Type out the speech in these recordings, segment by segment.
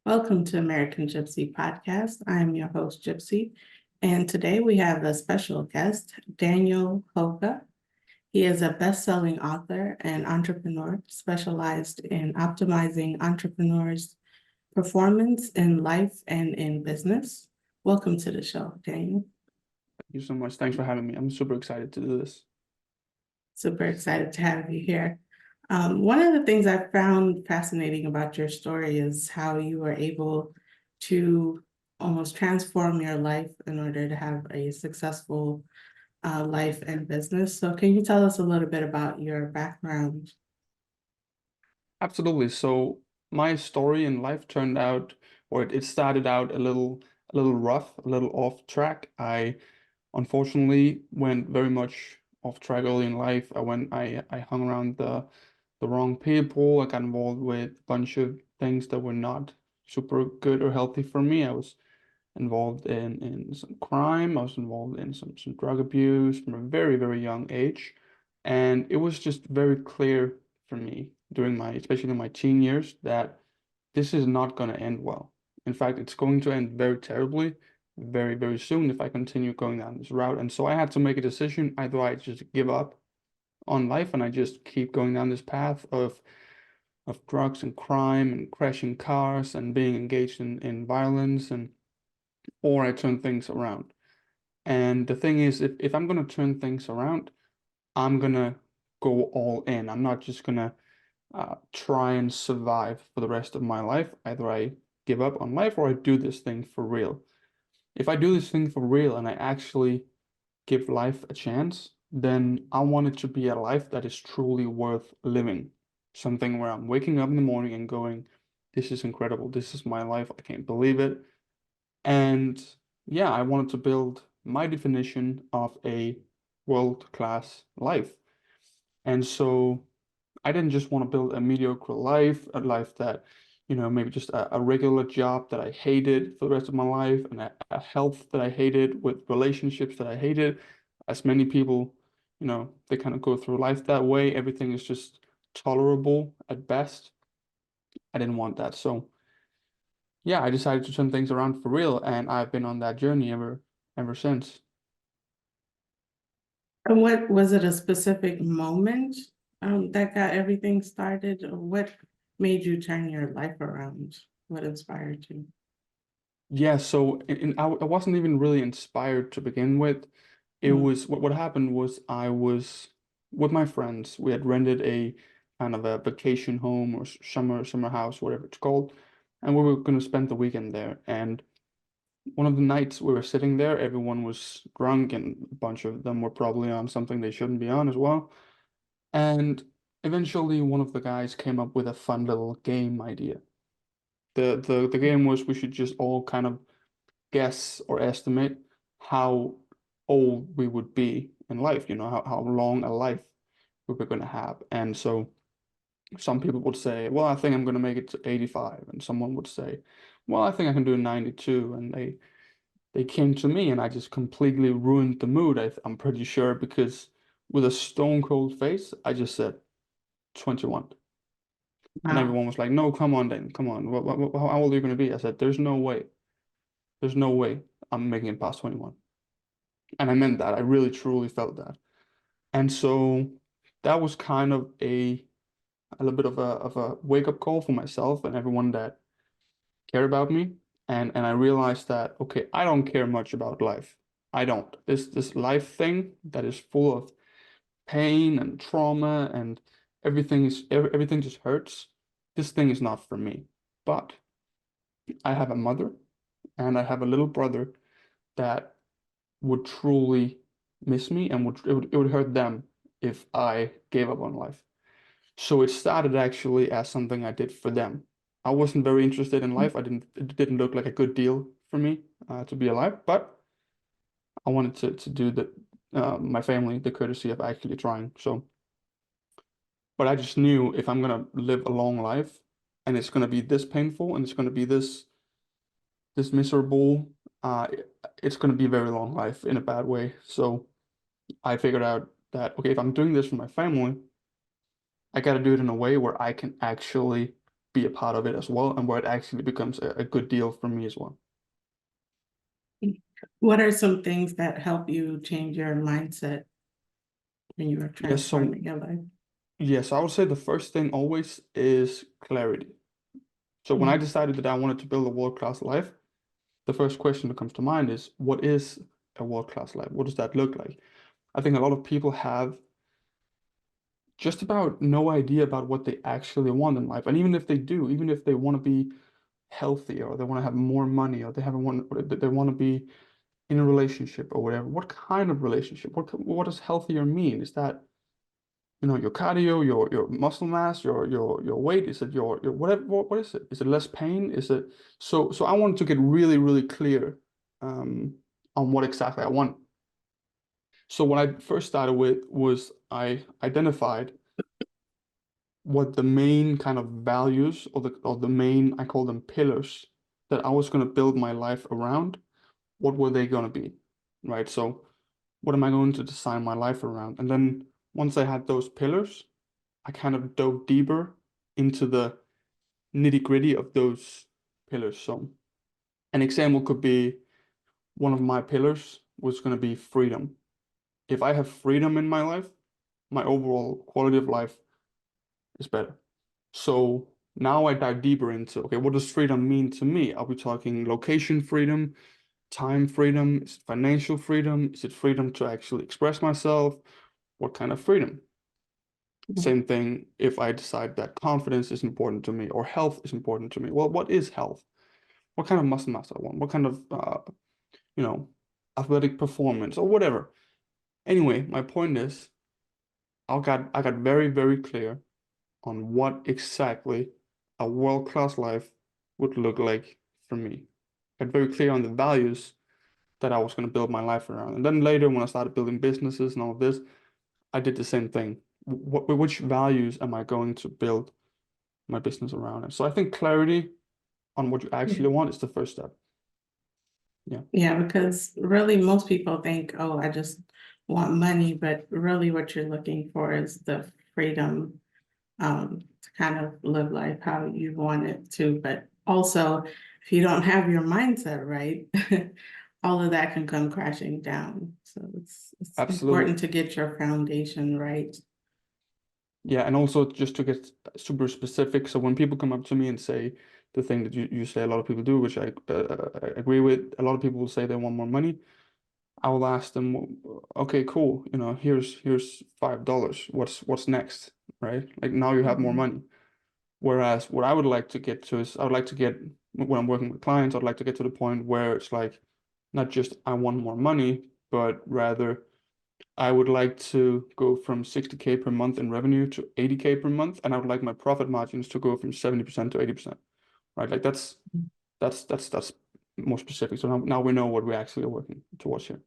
Welcome to American GypC Podcast. I am your host, Gypsy, and today we have a special guest, Daniel Hauge. He is a best-selling author and entrepreneur specialized in optimizing entrepreneurs' performance in life and in business. Welcome to the show, Daniel. Thank you so much. Thanks for having me. I'm super excited to do this. Super excited to have you here. One of the things I found fascinating about your story is how you were able to almost transform your life in order to have a successful life and business. So can you tell us a little bit about your background? Absolutely. So my story in life turned out, or it started out a little rough, a little off track. I unfortunately went very much off track early in life. I hung around the wrong people. I got involved with a bunch of things that were not super good or healthy for me. I was involved in some crime. I was involved in some drug abuse from a very, very young age. And it was just very clear for me during especially in my teen years, that this is not going to end well. In fact, it's going to end very terribly, very, very soon if I continue going down this route. And so I had to make a decision. Either I just give up on life and I just keep going down this path of drugs and crime and crashing cars and being engaged in violence, or I turn things around. And the thing is, if I'm going to turn things around, I'm going to go all in. I'm not just going to try and survive for the rest of my life. Either I give up on life or I do this thing for real. If I do this thing for real and I actually give life a chance, then I want it to be a life that is truly worth living. Something where I'm waking up in the morning and going, this is incredible. This is my life. I can't believe it. And yeah, I wanted to build my definition of a world-class life. And so I didn't just want to build a mediocre life, a life that, maybe just a regular job that I hated for the rest of my life, and a health that I hated, with relationships that I hated. As many people, they kind of go through life that way. Everything is just tolerable at best. I didn't want that. So yeah, I decided to turn things around for real, and I've been on that journey ever since. And what was it, a specific moment that got everything started? Or what made you turn your life around? What inspired you? Yeah, so I wasn't even really inspired to begin with. It Mm. was what happened was I was with my friends. We had rented a kind of a vacation home or summer house, whatever it's called, and we were going to spend the weekend there. And one of the nights we were sitting there, everyone was drunk, and a bunch of them were probably on something they shouldn't be on as well. And eventually, one of the guys came up with a fun little game idea. The game was we should just all kind of guess or estimate how old we would be in life, how long a life we were going to have. And so some people would say, well, I think I'm going to make it to 85. And someone would say, well, I think I can do 92. And they came to me and I just completely ruined the mood, I'm pretty sure, because with a stone cold face, I just said 21. And Wow. everyone was like, no, come on, then, come on. How old are you going to be? I said, there's no way. There's no way I'm making it past 21. And I meant that. I really, truly felt that. And so that was kind of a little bit of a wake-up call for myself and everyone that cared about me. And I realized that, okay, I don't care much about life. I don't. This life thing that is full of pain and trauma and everything just hurts. This thing is not for me. But I have a mother and I have a little brother that would truly miss me, and it would hurt them if I gave up on life. So it started actually as something I did for them. I wasn't very interested in life. It didn't look like a good deal for me to be alive, but I wanted to do my family the courtesy of actually trying. So, but I just knew if I'm gonna live a long life and it's gonna be this painful and it's gonna be this miserable, uh, it's gonna be a very long life in a bad way. So I figured out that, okay, if I'm doing this for my family, I got to do it in a way where I can actually be a part of it as well, and where it actually becomes a good deal for me as well. What are some things that help you change your mindset when you are Yes, so transforming your life? yes, I would say the first thing always is clarity. So when I decided that I wanted to build a world-class life, the first question that comes to mind is, what is a world-class life? What does that look like? I think a lot of people have just about no idea about what they actually want in life. And even if they do, even if they want to be healthy, or they want to have more money, or they want to be in a relationship or whatever, what kind of relationship? What does healthier mean? Is that, your cardio, your muscle mass, your weight? Is it your whatever? What is it? Is it less pain? Is it so I wanted to get really, really clear on what exactly I want. So what I first started with was I identified what the main kind of values, or the main, I call them pillars, that I was going to build my life around. What were they going to be, right? So what am I going to design my life around? And then once I had those pillars, I kind of dove deeper into the nitty-gritty of those pillars. So an example could be, one of my pillars was going to be freedom. If I have freedom in my life, my overall quality of life is better. So now I dive deeper into, okay, what does freedom mean to me? Are we talking location freedom, time freedom? Is it financial freedom? Is it freedom to actually express myself? What kind of freedom? Same thing if I decide that confidence is important to me, or health is important to me. Well, what is health? What kind of muscle mass I want? What kind of, you know, athletic performance, or whatever. Anyway, my point is, I got very, very clear on what exactly a world-class life would look like for me. Got very clear on the values that I was going to build my life around. And then later, when I started building businesses and all of this, I did the same thing. Which values am I going to build my business around? And so I think clarity on what you actually want is the first step. Yeah. Yeah, because really most people think, oh, I just want money, but really what you're looking for is the freedom to kind of live life how you want it to. But also, if you don't have your mindset right, all of that can come crashing down. So it's Absolutely. important to get your foundation right. Yeah, and also just to get super specific, so when people come up to me and say the thing that you say a lot of people do, which I agree with, a lot of people will say they want more money. I will ask them, okay, cool, here's $5. What's next, right? Like, now you have more money. Whereas what I would like to get to is, I would like to get, when I'm working with clients, I'd like to get to the point where it's like, not just I want more money, but rather I would like to go from 60K per month in revenue to 80K per month, and I would like my profit margins to go from 70% to 80%, right? Like that's more specific. So now we know what we're actually working towards here.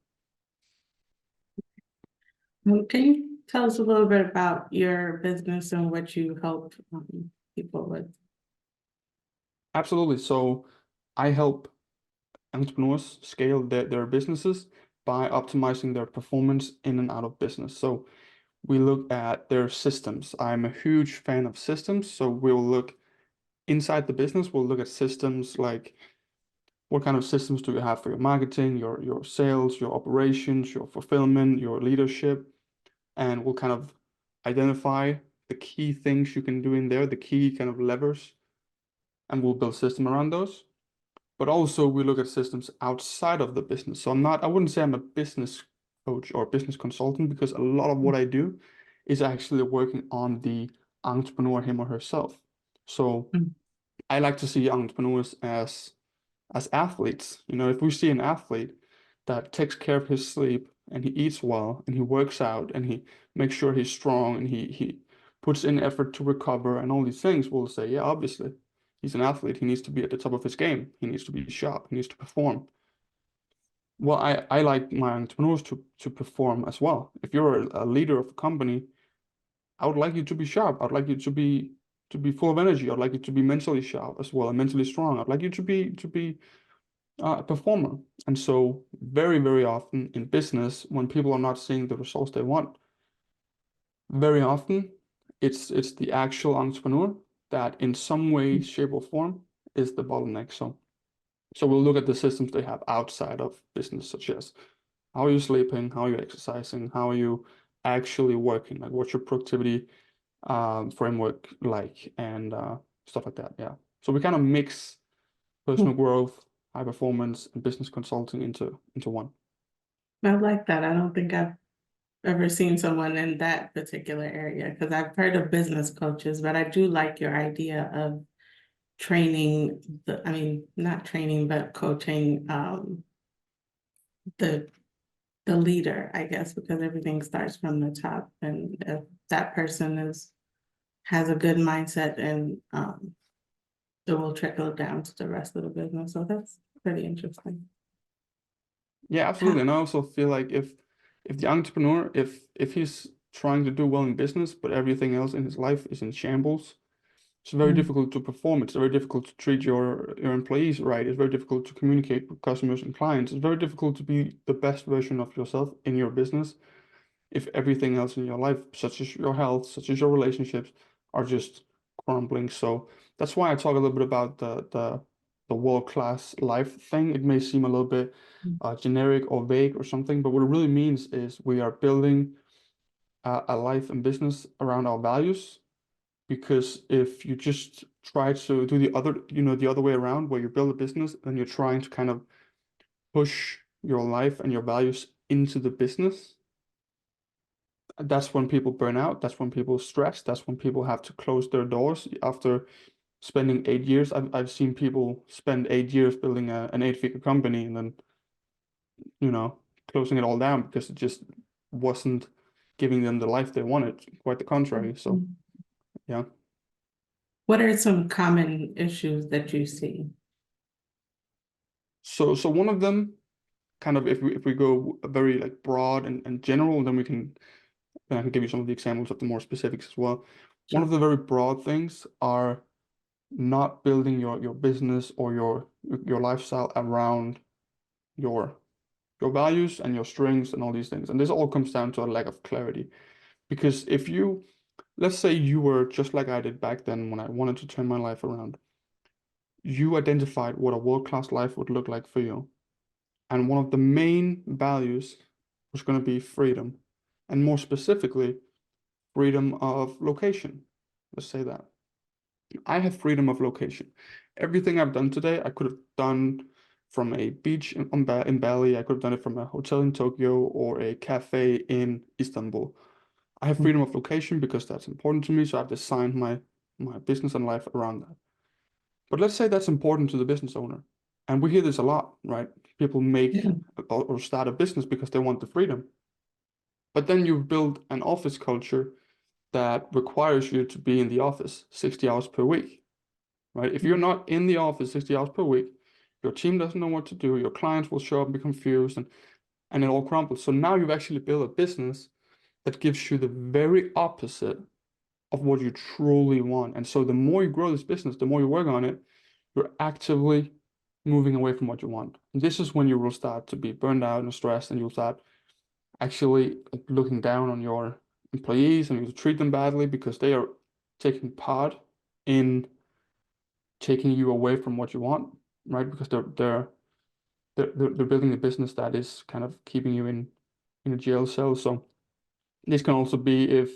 Can you tell us a little bit about your business and what you help people with? Absolutely. So I help entrepreneurs scale their businesses by optimizing their performance in and out of business. So we look at their systems. I'm a huge fan of systems. So we'll look inside the business, we'll look at systems like, what kind of systems do you have for your marketing, your sales, your operations, your fulfillment, your leadership, and we'll kind of identify the key things you can do in there, the key kind of levers, and we'll build system around those. But also we look at systems outside of the business. So I wouldn't say I'm a business coach or business consultant, because a lot of what I do is actually working on the entrepreneur, him or herself. So I like to see entrepreneurs as athletes. If we see an athlete that takes care of his sleep, and he eats well, and he works out, and he makes sure he's strong, and he puts in effort to recover and all these things, we'll say, yeah, obviously, he's an athlete. He needs to be at the top of his game. He needs to be sharp. He needs to perform. Well, I like my entrepreneurs to perform as well. If you're a leader of a company, I would like you to be sharp. I'd like you to be full of energy. I'd like you to be mentally sharp as well, and mentally strong. I'd like you to be a performer. And so very, very often in business, when people are not seeing the results they want, very often it's the actual entrepreneur that in some way, shape, or form is the bottleneck. So we'll look at the systems they have outside of business, such as how are you sleeping, how are you exercising, how are you actually working, like what's your productivity framework like, and stuff like that. Yeah. So we kind of mix personal growth, high performance, and business consulting into one. I like that. I don't think I've ever seen someone in that particular area because I've heard of business coaches, but I do like your idea of training not training, but coaching the leader, I guess, because everything starts from the top. And if that person has a good mindset and it will trickle down to the rest of the business. So that's pretty interesting. Yeah, absolutely. And I also feel like if the entrepreneur, if he's trying to do well in business, but everything else in his life is in shambles, it's very difficult to perform. It's very difficult to treat your employees right. It's very difficult to communicate with customers and clients. It's very difficult to be the best version of yourself in your business if everything else in your life, such as your health, such as your relationships, are just crumbling. So that's why I talk a little bit about the world-class life thing. It may seem a little bit generic or vague or something, but what it really means is we are building a life and business around our values. Because if you just try to do the other way around, where you build a business and you're trying to kind of push your life and your values into the business, that's when people burn out. That's when people stress. That's when people have to close their doors after spending 8 years. I've seen people spend 8 years building an 8-figure company and then, closing it all down because it just wasn't giving them the life they wanted. Quite the contrary. So, yeah. What are some common issues that you see? So one of them, kind of, if we go very like broad and general, then I can give you some of the examples of the more specifics as well. One Sure. of the very broad things are not building your business or your lifestyle around your values and your strengths and all these things. And this all comes down to a lack of clarity. Because let's say you were just like I did back then when I wanted to turn my life around. You identified what a world-class life would look like for you. And one of the main values was going to be freedom. And more specifically, freedom of location. Let's say that. I have freedom of location. Everything I've done today, I could have done from a beach in Bali. I could have done it from a hotel in Tokyo or a cafe in Istanbul. I have freedom of location because that's important to me. So I've designed my business and life around that. But let's say that's important to the business owner. And we hear this a lot, right? People make or start a business because they want the freedom. But then you build an office culture that requires you to be in the office 60 hours per week, right? If you're not in the office 60 hours per week, your team doesn't know what to do, your clients will show up and be confused, and it all crumbles. So now you've actually built a business that gives you the very opposite of what you truly want. And so the more you grow this business, the more you work on it, you're actively moving away from what you want. And this is when you will start to be burned out and stressed, and you'll start actually looking down on your employees, and you treat them badly because they are taking part in taking you away from what you want, right? Because they're building a business that is kind of keeping you in a jail cell. So this can also be if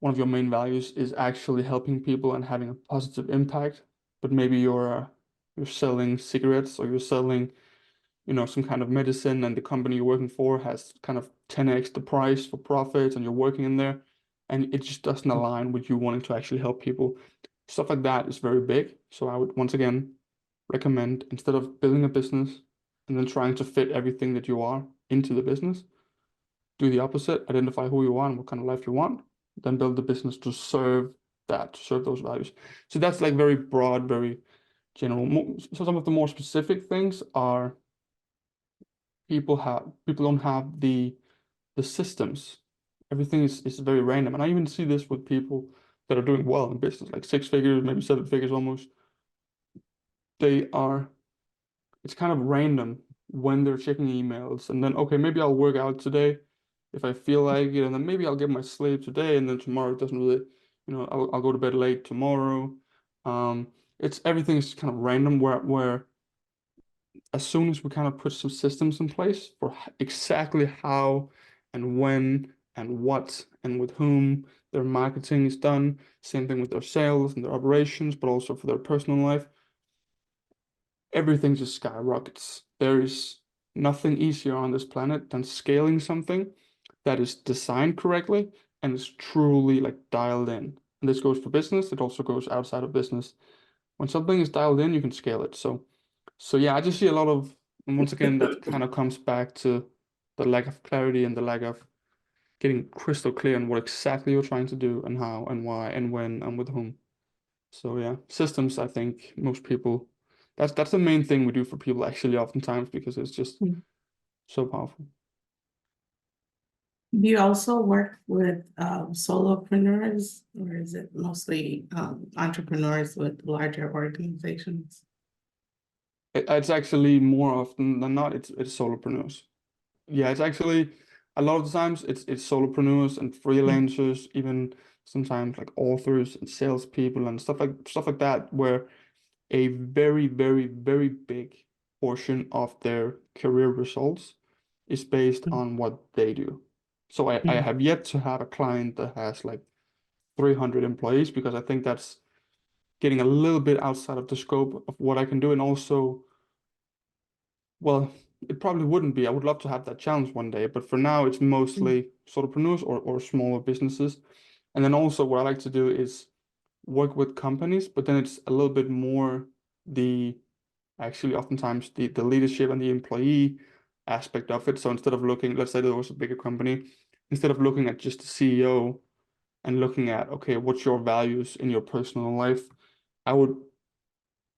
one of your main values is actually helping people and having a positive impact, but maybe you're selling cigarettes or you're selling some kind of medicine, and the company you're working for has kind of 10x the price for profits, and you're working in there, and it just doesn't align with you wanting to actually help people. Stuff like that is very big. So I would once again recommend, instead of building a business and then trying to fit everything that you are into the business, do the opposite. Identify who you are and what kind of life you want, then build the business to serve those values. So that's like very broad, very general. So some of the more specific things are people don't have the systems. Everything is very random. And I even see this with people that are doing well in business, like 6 figures, maybe 7 figures almost. It's kind of random when they're checking emails, and then, okay, maybe I'll work out today if I feel like it, and then maybe I'll get my sleep today, and then tomorrow it doesn't really, I'll go to bed late tomorrow. It's everything is kind of random where as soon as we kind of put some systems in place for exactly how and when and what and with whom their marketing is done, same thing with their sales and their operations, but also for their personal life, everything just skyrockets. There is nothing easier on this planet than scaling something that is designed correctly and is truly like dialed in. And this goes for business, it also goes outside of business. When something is dialed in, you can scale it. So yeah, I just see a lot of, and once again, that kind of comes back to the lack of clarity and the lack of getting crystal clear on what exactly you're trying to do and how and why and when and with whom. So yeah, systems, I think most people, that's the main thing we do for people actually oftentimes because it's just so powerful. Do you also work with solopreneurs, or is it mostly entrepreneurs with larger organizations? It's actually more often than not, it's solopreneurs. Yeah, it's actually a lot of the times it's solopreneurs and freelancers, even sometimes like authors and salespeople and stuff like that, where a very, very, very big portion of their career results is based on what they do. So I Mhm. have yet to have a client that has like 300 employees because I think that's getting a little bit outside of the scope of what I can do. And also, well, it probably wouldn't be. I would love to have that challenge one day, but for now, it's mostly solopreneurs or smaller businesses. And then also, what I like to do is work with companies, but then it's a little bit more the actually oftentimes the leadership and the employee aspect of it. So instead of looking, let's say there was a bigger company, instead of looking at just the CEO and looking at, okay, what's your values in your personal life, I would,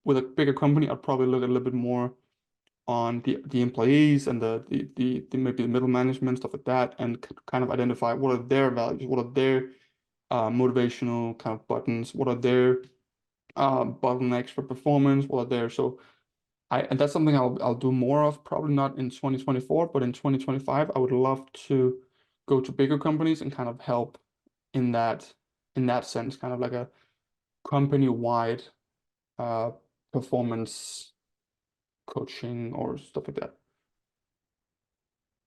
with a bigger company, I'd probably look a little bit more on the employees and the maybe the middle management, stuff like that, and kind of identify what are their values, what are their motivational kind of buttons, what are their bottlenecks for performance, what are their so and that's something I'll do more of, probably not in 2024, but in 2025, I would love to go to bigger companies and kind of help in that sense, kind of like a company-wide uh performance coaching or stuff like that.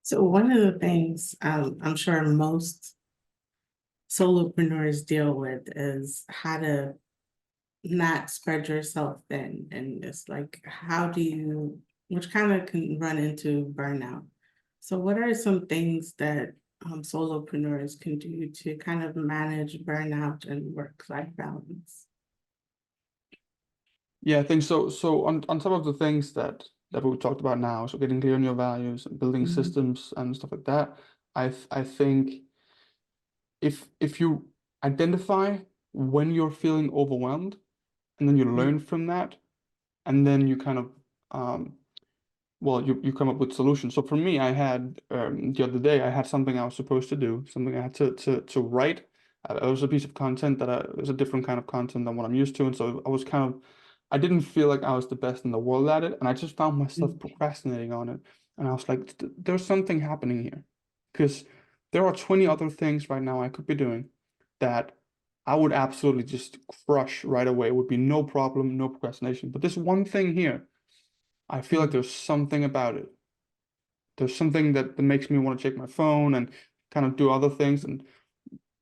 So one of the things I'm sure most solopreneurs deal with is how to not spread yourself thin. And it's like, how do you, which kind of can run into burnout. So what are some things that solopreneurs can do to kind of manage burnout and work-life balance? Yeah, I think so. So on top of the things that we talked about now, so getting clear on your values and building Mhm. systems and stuff like that, I think if you identify when you're feeling overwhelmed and then you learn from that and then you kind of um well you come up with solutions. So for me, I had the other day I had something I was supposed to do, something I had to write. It was a piece of content it was a different kind of content than what I'm used to, and so I was kind of I didn't feel like I was the best in the world at it, and I just found myself procrastinating on it, and I was like, There's something happening here," because there are 20 other things right now I could be doing that I would absolutely just crush right away. It would be no problem, no procrastination. But this one thing here, I feel like Mhm. there's something about it. There's something that makes me want to check my phone and kind of do other things. And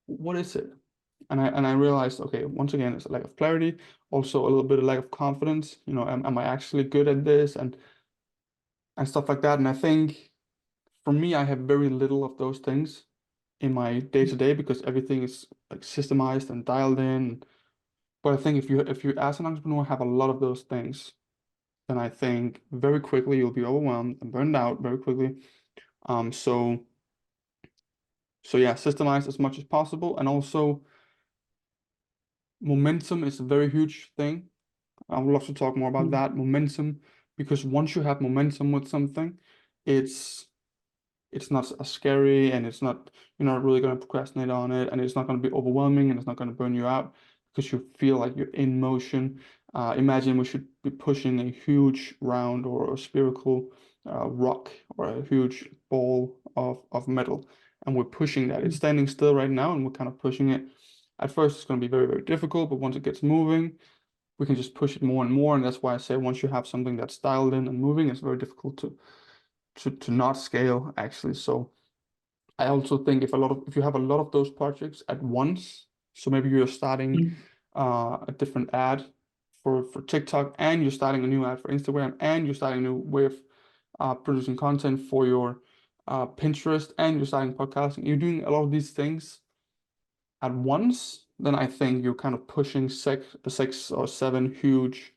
what is it? And I realized, okay, once again, it's a lack of clarity, also a little bit of lack of confidence. Am I actually good at this and stuff like that. And I think for me, I have very little of those things in my day to day because everything is like systemized and dialed in. But I think if you as an entrepreneur have a lot of those things, then I think very quickly you'll be overwhelmed and burned out very quickly. Um, so so yeah, systemize as much as possible, and also momentum is a very huge thing. I would love to talk more about that momentum because once you have momentum with something, it's it's not as scary and it's not you're not really going to procrastinate on it and it's not going to be overwhelming and it's not going to burn you out because you feel like you're in motion. Imagine we should be pushing a huge round or a spherical rock or a huge ball of metal, and we're pushing that. It's standing still right now and we're kind of pushing it. At first, it's going to be very, very difficult, but once it gets moving, we can just push it more and more. And that's why I say once you have something that's dialed in and moving, it's very difficult to not scale actually. So I also think if you have a lot of those projects at once, so maybe you're starting a different ad for TikTok, and you're starting a new ad for Instagram, and you're starting a new way of producing content for your Pinterest, and you're starting podcasting, you're doing a lot of these things at once, then I think you're kind of pushing six or seven huge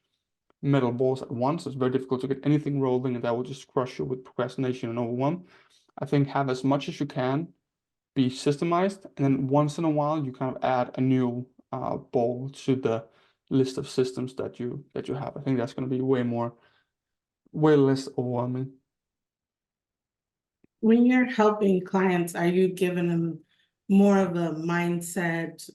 metal balls at once. It's very difficult to get anything rolling, and that will just crush you with procrastination and overwhelm. I think have as much as you can, be systemized, and then once in a while you kind of add a new ball to the list of systems that you have. I think that's going to be way less overwhelming. When you're helping clients, are you giving them more of a mindset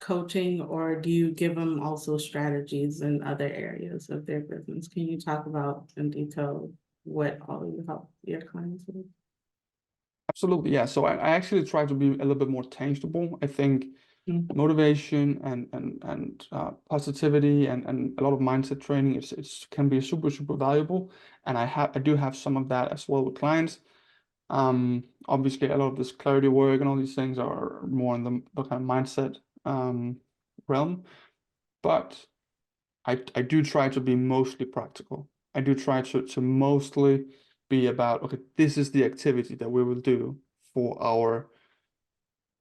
coaching, or do you give them also strategies in other areas of their business? Can you talk about in detail what all you help your clients with? Absolutely, yeah. So I actually try to be a little bit more tangible. I think motivation and positivity and a lot of mindset training it's can be super valuable, and I do have some of that as well with clients. Obviously a lot of this clarity work and all these things are more in the kind of mindset realm, but I do try to be mostly practical. I do try to mostly be about, okay, this is the activity that we will do for our.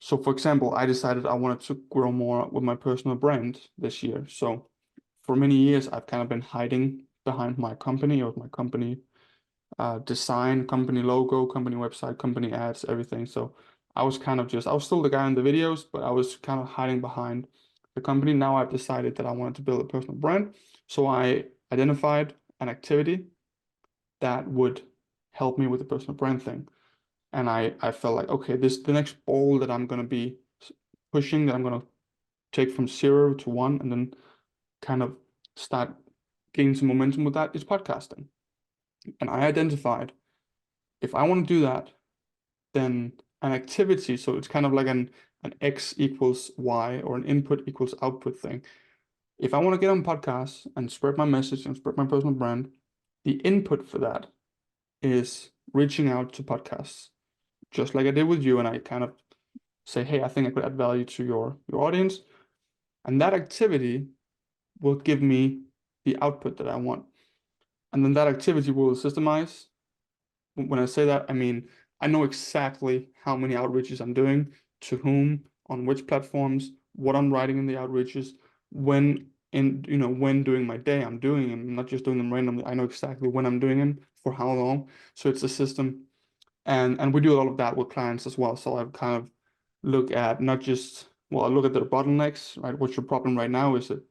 So for example, I decided I wanted to grow more with my personal brand this year. So for many years, I've kind of been hiding behind my company or my company design, company logo, company website, company ads, everything. So I was still the guy in the videos, but I was kind of hiding behind the company. Now I've decided that I wanted to build a personal brand. So I identified an activity that would help me with the personal brand thing. And I felt like, okay, the next ball that I'm going to be pushing, that I'm going to take from 0 to 1 and then kind of start gaining some momentum with that is podcasting. And I identified if I want to do that, then an activity, so it's kind of like an X equals Y or an input equals output thing. If I want to get on podcasts and spread my message and spread my personal brand, the input for that is reaching out to podcasts, just like I did with you, and I kind of say, hey, I think I could add value to your audience. And that activity will give me the output that I want. And then that activity will systemize. When I say that, I mean, I know exactly how many outreaches I'm doing, to whom, on which platforms, what I'm writing in the outreaches, when during my day I'm doing them. I'm not just doing them randomly. I know exactly when I'm doing them, for how long. So it's a system. And we do a lot of that with clients as well. So I kind of look at not just, well, I look at their bottlenecks, right? What's your problem right now? Is it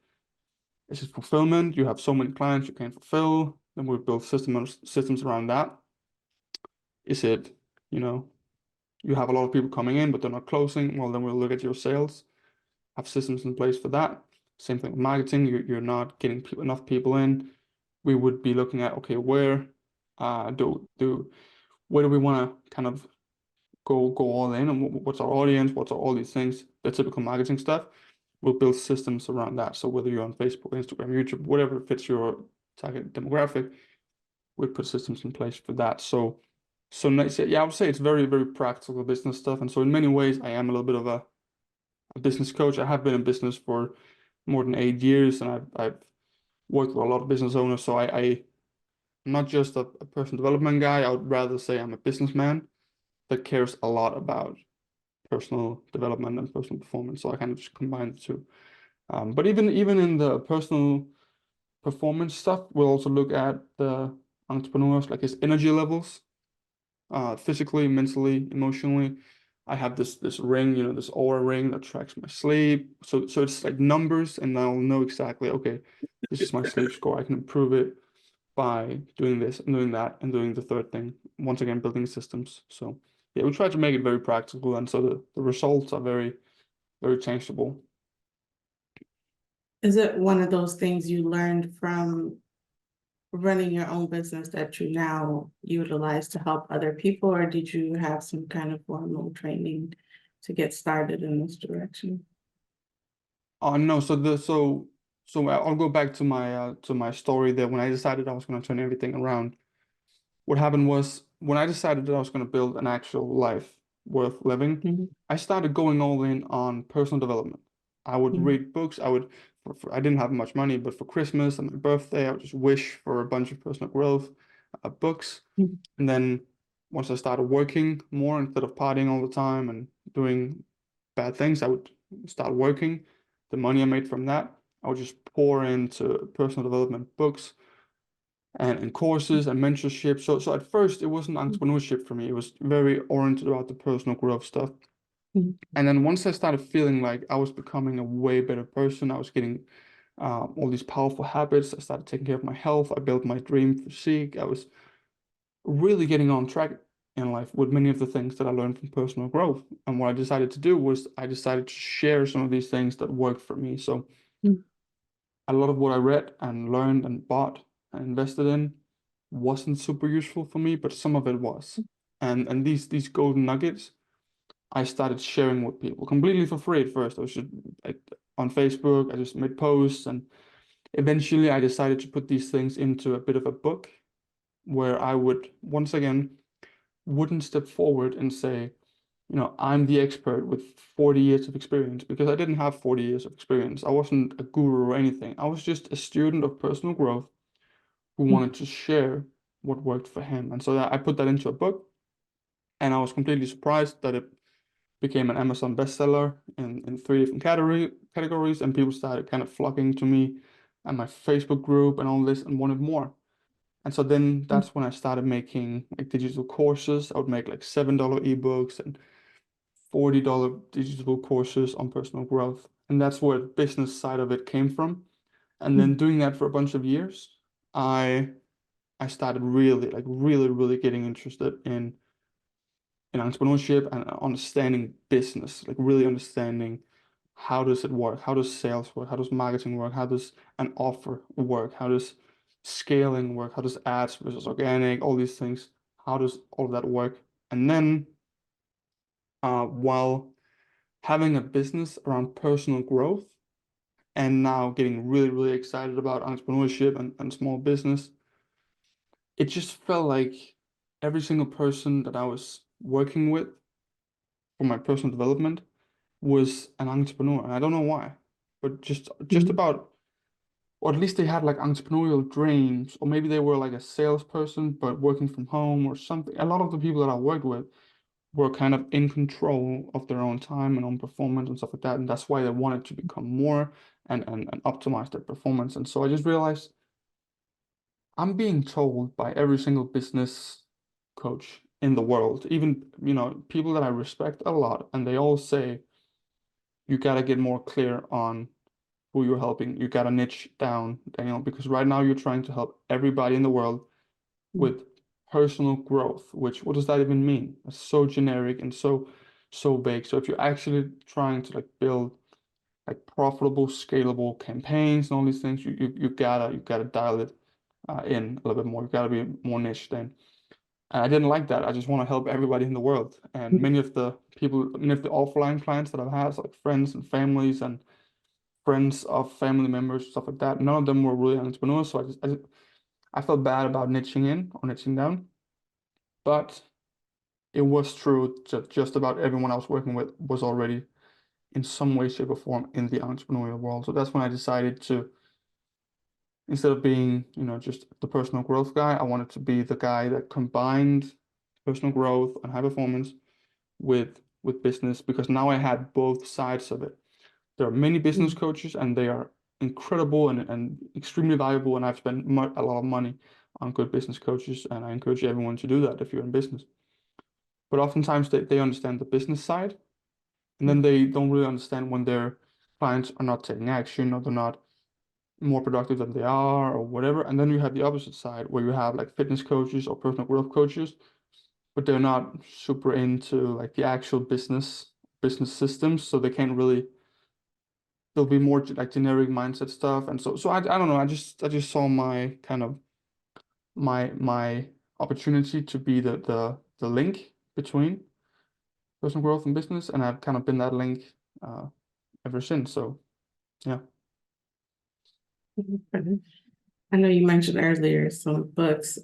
fulfillment? You have so many clients you can't fulfill. Then we build systems around that. Is it, you have a lot of people coming in, but they're not closing? Well, then we'll look at your sales, have systems in place for that. Same thing with marketing. You're not getting enough people in. We would be looking at, okay, where do we want to kind of go all in, and what's our audience, what's all these things, the typical marketing stuff. We'll build systems around that. So whether you're on Facebook, Instagram, YouTube, whatever fits your target demographic, we put systems in place for that. So yeah, I would say it's very practical business stuff. And so in many ways, I am a little bit of a business coach. I have been in business for more than 8 years, and I've worked with a lot of business owners. So I'm not just a personal development guy. I would rather say I'm a businessman that cares a lot about personal development and personal performance. So I kind of just combine the two. But even in the personal performance stuff, we'll also look at the entrepreneurs, like his energy levels, physically, mentally, emotionally. I have this ring, this aura ring that tracks my sleep. So it's like numbers, and I'll know exactly, okay, this is my sleep score. I can improve it by doing this and doing that and doing the third thing. Once again, building systems. So yeah, we try to make it very practical, and so the results are very tangible. Is it one of those things you learned from running your own business that you now utilize to help other people, or did you have some kind of formal training to get started in this direction? No, so So I'll go back to my story there. When I decided I was going to turn everything around, what happened was when I decided that I was going to build an actual life worth living, Mhm. I started going all in on personal development. I would Mhm. read books. I didn't have much money, but for Christmas and my birthday, I would just wish for a bunch of personal growth books. Mhm. And then once I started working more instead of partying all the time and doing bad things, I would start working. The money I made from that, I would just pour into personal development books and courses and mentorship. So at first it wasn't entrepreneurship for me. It was very oriented about the personal growth stuff. Mhm. And then once I started feeling like I was becoming a way better person, I was getting all these powerful habits. I started taking care of my health. I built my dream physique. I was really getting on track in life with many of the things that I learned from personal growth. And what I decided to do was I decided to share some of these things that worked for me. So Mhm. a lot of what I read and learned and bought and invested in wasn't super useful for me, but some of it was. And these golden nuggets I started sharing with people completely for free at first. I was just like on Facebook, I just made posts, and eventually I decided to put these things into a bit of a book where I would once again wouldn't step forward and say, I'm the expert with 40 years of experience, because I didn't have 40 years of experience. I wasn't a guru or anything. I was just a student of personal growth who wanted to share what worked for him. And so I put that into a book, and I was completely surprised that it became an Amazon bestseller in three different categories, and people started kind of flocking to me and my Facebook group and all this and wanted more. And so then Mhm. that's when I started making like digital courses. I would make like $7 ebooks and $40 digital courses on personal growth. And that's where the business side of it came from. And then Mhm. doing that for a bunch of years, I I started really, like really getting interested in entrepreneurship and understanding business, like really understanding how does it work? How does sales work? How does marketing work? How does an offer work? How does scaling work? How does ads versus organic? All these things. How does all of that work? And then while having a business around personal growth and now getting really excited about entrepreneurship and small business, it just felt like every single person that I was working with for my personal development was an entrepreneur. And I don't know why, but just Mhm. about, or at least they had like entrepreneurial dreams, or maybe they were like a salesperson but working from home or something. A lot of the people that I worked with were kind of in control of their own time and own performance and stuff like that. And that's why they wanted to become more and optimize their performance. And so I just realized I'm being told by every single business coach in the world, even, people that I respect a lot, and they all say, you got to get more clear on who you're helping. You got to niche down, Daniel, because right now you're trying to help everybody in the world Mhm. with personal growth, which what does that even mean? It's so generic and so vague. So if you're actually trying to like build like profitable, scalable campaigns and all these things, you gotta dial it in a little bit more. You gotta be more niche then. And I didn't like that. I just want to help everybody in the world. And many of the offline clients that I've had, so like friends and families and friends of family members, stuff like that, none of them were really entrepreneurs. So I felt bad about niching in or niching down. But it was true that just about everyone I was working with was already in some way, shape, or form in the entrepreneurial world. So that's when I decided to, instead of being, just the personal growth guy, I wanted to be the guy that combined personal growth and high performance with business, because now I had both sides of it. There are many business Mhm. coaches and they are incredible and extremely valuable, and I've spent a lot of money on good business coaches, and I encourage everyone to do that if you're in business. But oftentimes they understand the business side, and then they don't really understand when their clients are not taking action, or they're not more productive than they are, or whatever. And then you have the opposite side where you have like fitness coaches or personal growth coaches, but they're not super into like the actual business systems, so they can't really, there'll be more like generic mindset stuff. And so I don't know, I just saw my kind of my opportunity to be the link between personal growth and business, and I've kind of been that link uh, ever since. So yeah. I know you mentioned earlier some books.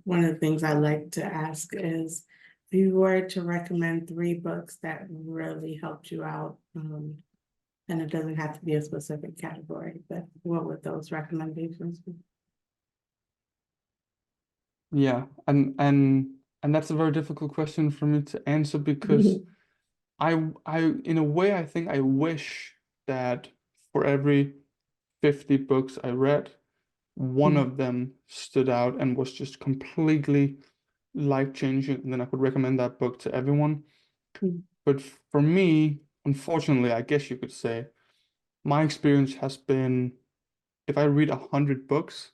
One of the things I like to ask is, if you were to recommend 3 books that really helped you out, and it doesn't have to be a specific category, but what would those recommendations be? Yeah, and that's a very difficult question for me to answer because I in a way I think I wish that for every 50 books I read, one of them stood out and was just completely life-changing, and then I could recommend that book to everyone. But for me, unfortunately, I guess you could say, my experience has been if I read 100 books,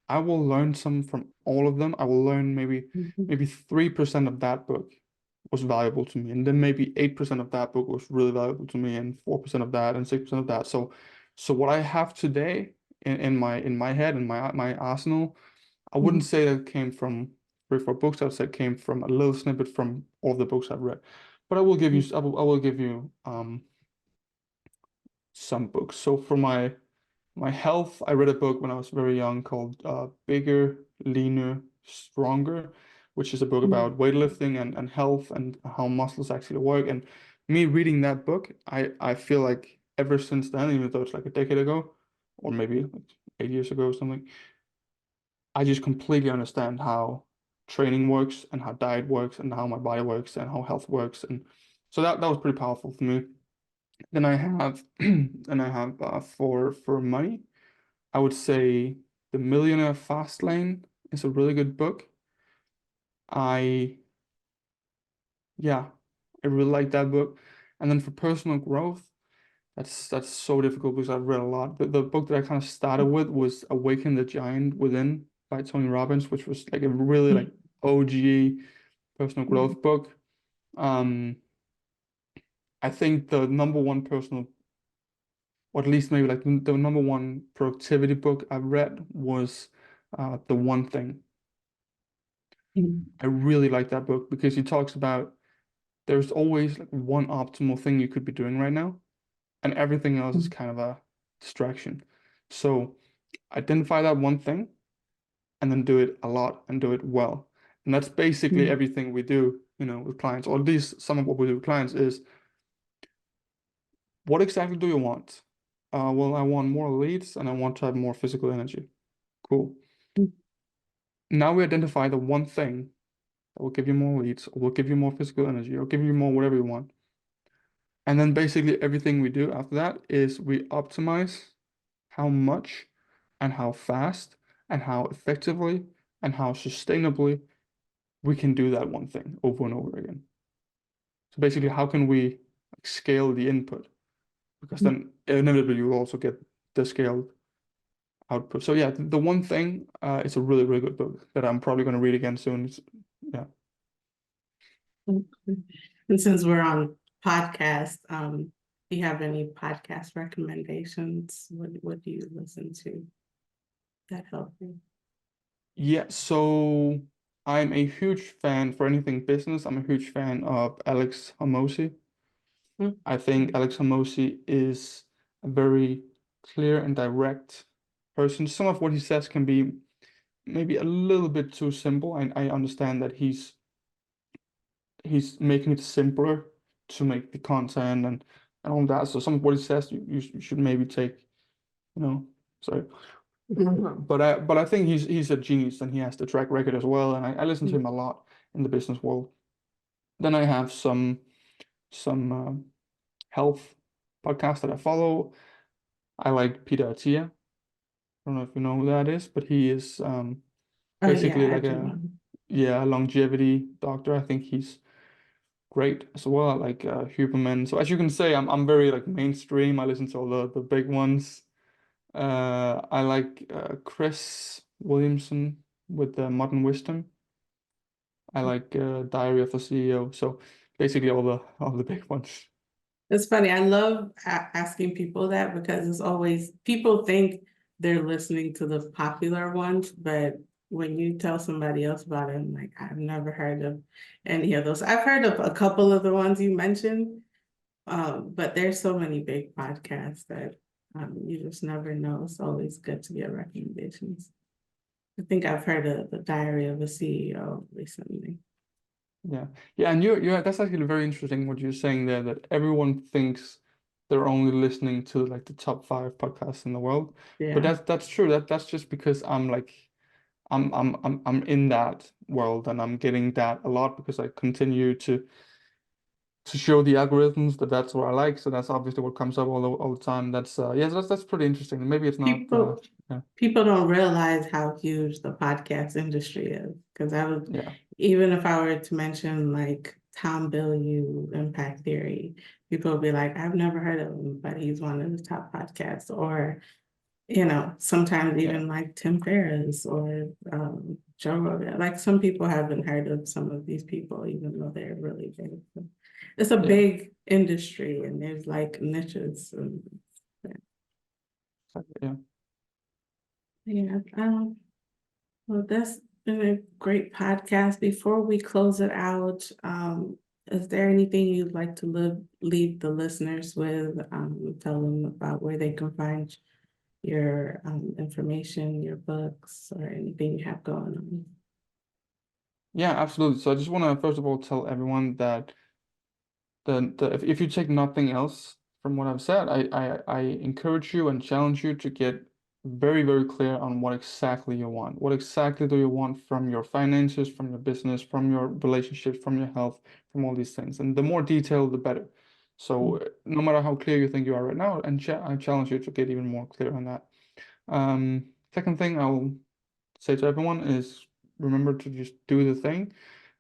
I will learn some from all of them. I will learn maybe 3% of that book was valuable to me, and then maybe 8% of that book was really valuable to me, and 4% of that, and 6% of that. So what I have today in my head and my arsenal, I wouldn't say that came from 3 or 4 books. I would say it came from a little snippet from all the books I've read. But I will give you some books. So for my health, I read a book when I was very young called Bigger, Leaner, Stronger, which is a book about weightlifting and health and how muscles actually work. And me reading that book, I feel like ever since then, even though it's like a decade ago, or maybe like 8 years ago or something, I just completely understand how training works and how diet works and how my body works and how health works. And so that was pretty powerful for me. Then I have for money, I would say The Millionaire Fast Lane is a really good book. I yeah, I really like that book. And then for personal growth, that's so difficult because I've read a lot. The book that I kind of started with was Awaken the Giant Within by Tony Robbins, which was like a really like OG personal growth book. I think the number one personal, or at least maybe like the number one productivity book I've read was The One Thing. I really like that book because he talks about there's always like one optimal thing you could be doing right now, and everything else is kind of a distraction. So identify that one thing and then do it a lot and do it well. And that's basically everything we do, with clients, or at least some of what we do with clients is, what exactly do you want? Well, I want more leads and I want to have more physical energy. Cool. Now we identify the one thing that will give you more leads, or will give you more physical energy, or give you more whatever you want. And then basically everything we do after that is we optimize how much and how fast and how effectively and how sustainably we can do that one thing over and over again. So basically, how can we scale the input? Because then inevitably you will also get the scaled output. So yeah, The One Thing is a really, really good book that I'm probably going to read again soon. Yeah. And since we're on podcast, do you have any podcast recommendations? What do you listen to that help you? Yeah, so I'm a huge fan for anything business. I'm a huge fan of Alex Hormozi. I think Alex Hormozi is a very clear and direct person. Some of what he says can be maybe a little bit too simple. I understand that he's making it simpler to make the content and all that. So some of what he says you should maybe take, sorry. But I think he's a genius and he has the track record as well. And I listen to him a lot in the business world. Then I have some health podcasts that I follow. I like Peter Attia. I don't know if you know who that is, but he is basically Yeah, like a longevity doctor. I think he's great as well. I like Huberman. So as you can say, I'm very like mainstream. I listen to all the big ones. I like Chris Williamson with the Modern Wisdom. I like Diary of the CEO. So basically all the big ones. It's funny. I love asking people that because it's always people think they're listening to the popular ones, but when you tell somebody else about it, I'm like, I've never heard of any of those. I've heard of a couple of the ones you mentioned, but there's so many big podcasts that You just never know. It's always good to get recommendations. I think I've heard of the Diary of a CEO recently. Yeah, yeah, and you're that's actually very interesting what you're saying there, that everyone thinks they're only listening to like the top 5 podcasts in the world. But Yeah. that's true. That's just because I'm in that world, and I'm getting that a lot because I continue to show the algorithms that that's what I like. So that's obviously what comes up all the time. That's yes, that's pretty interesting. Maybe it's not People yeah, people don't realize how huge the podcast industry is. Because I would, yeah, even if I were to mention like Tom Bilyeu, Impact Theory, people would be like, I've never heard of him, but he's one of the top podcasts. Or, sometimes yeah, even like Tim Ferriss or Joe Rogan. Like some people haven't heard of some of these people, even though they're really big. So it's a yeah, big industry and there's like niches. And, yeah. yeah. Well, that's been a great podcast. Before we close it out, is there anything you'd like to leave the listeners with? Tell them about where they can find your information, your books, or anything you have going on. Yeah, absolutely. So I just want to first of all tell everyone that if you take nothing else from what I've said, I encourage you and challenge you to get very, very clear on what exactly you want. What exactly do you want from your finances, from your business, from your relationships, from your health, from all these things. And the more detailed, the better. So no matter how clear you think you are right now, and I challenge you to get even more clear on that. Second thing I'll say to everyone is remember to just do the thing.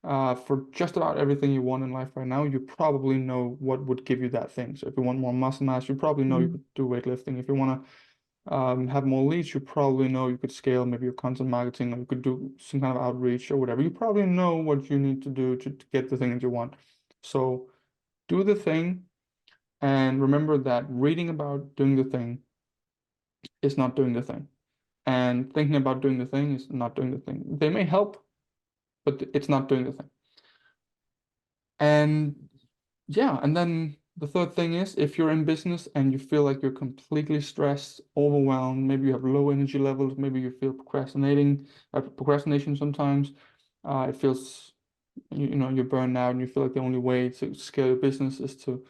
For just about everything you want in life right now, you probably know what would give you that thing. So if you want more muscle mass, you probably know you Mhm. could do weightlifting. If you want to have more leads, you probably know you could scale maybe your content marketing, or you could do some kind of outreach or whatever. You probably know what you need to do to get the thing that you want. So do the thing, and remember that reading about doing the thing is not doing the thing. And thinking about doing the thing is not doing the thing. They may help, but it's not doing the thing. And yeah, and then the third thing is if you're in business and you feel like you're completely stressed, overwhelmed, maybe you have low energy levels, maybe you feel procrastination sometimes, it feels you're burned out and you feel like the only way to scale your business is to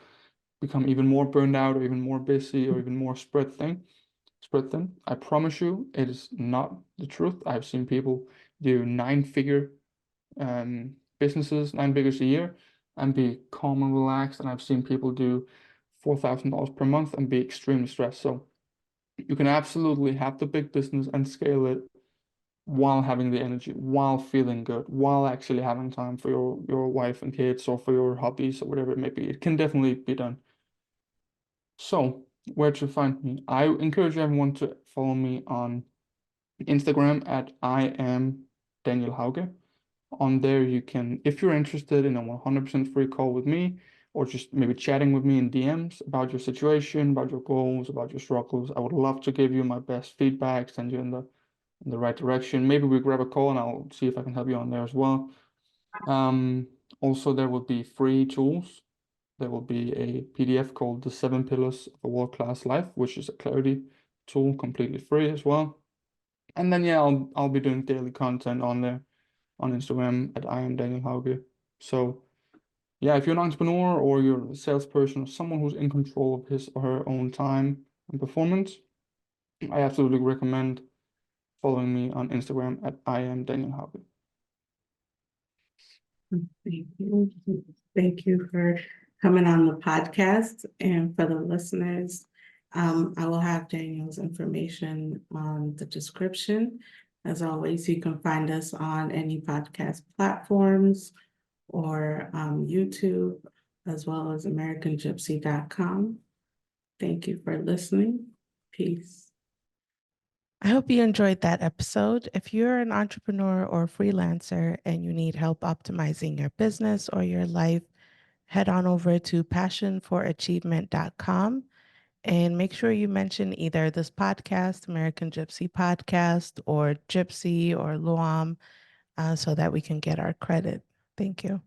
become even more burned out or even more busy or even more spread thin. I promise you, it is not the truth. I've seen people do 9-figure businesses, 9 figures a year, and be calm and relaxed. And I've seen people do $4,000 per month and be extremely stressed. So you can absolutely have the big business and scale it while having the energy, while feeling good, while actually having time for your wife and kids or for your hobbies or whatever it may be. It can definitely be done. So where to find me? I encourage everyone to follow me on Instagram at I am Daniel Hauge. On there, you can, if you're interested in a 100% free call with me, or just maybe chatting with me in DMs about your situation, about your goals, about your struggles, I would love to give you my best feedback, send you in the right direction. Maybe we grab a call and I'll see if I can help you on there as well. Also, there will be free tools. There will be a PDF called The 7 Pillars of a World-Class Life, which is a clarity tool, completely free as well. And then, yeah, I'll be doing daily content on there on Instagram at I am Daniel Hauge. So yeah, if you're an entrepreneur or you're a salesperson or someone who's in control of his or her own time and performance, I absolutely recommend following me on Instagram at I am Daniel Hauge. Thank you. Thank you for coming on the podcast. And for the listeners, I will have Daniel's information on the description. As always, you can find us on any podcast platforms or YouTube, as well as AmericanGypC.com. Thank you for listening. Peace. I hope you enjoyed that episode. If you're an entrepreneur or freelancer and you need help optimizing your business or your life, head on over to passionforachievement.com and make sure you mention either this podcast, American GypC Podcast, or Gypsy or Luam, so that we can get our credit. Thank you.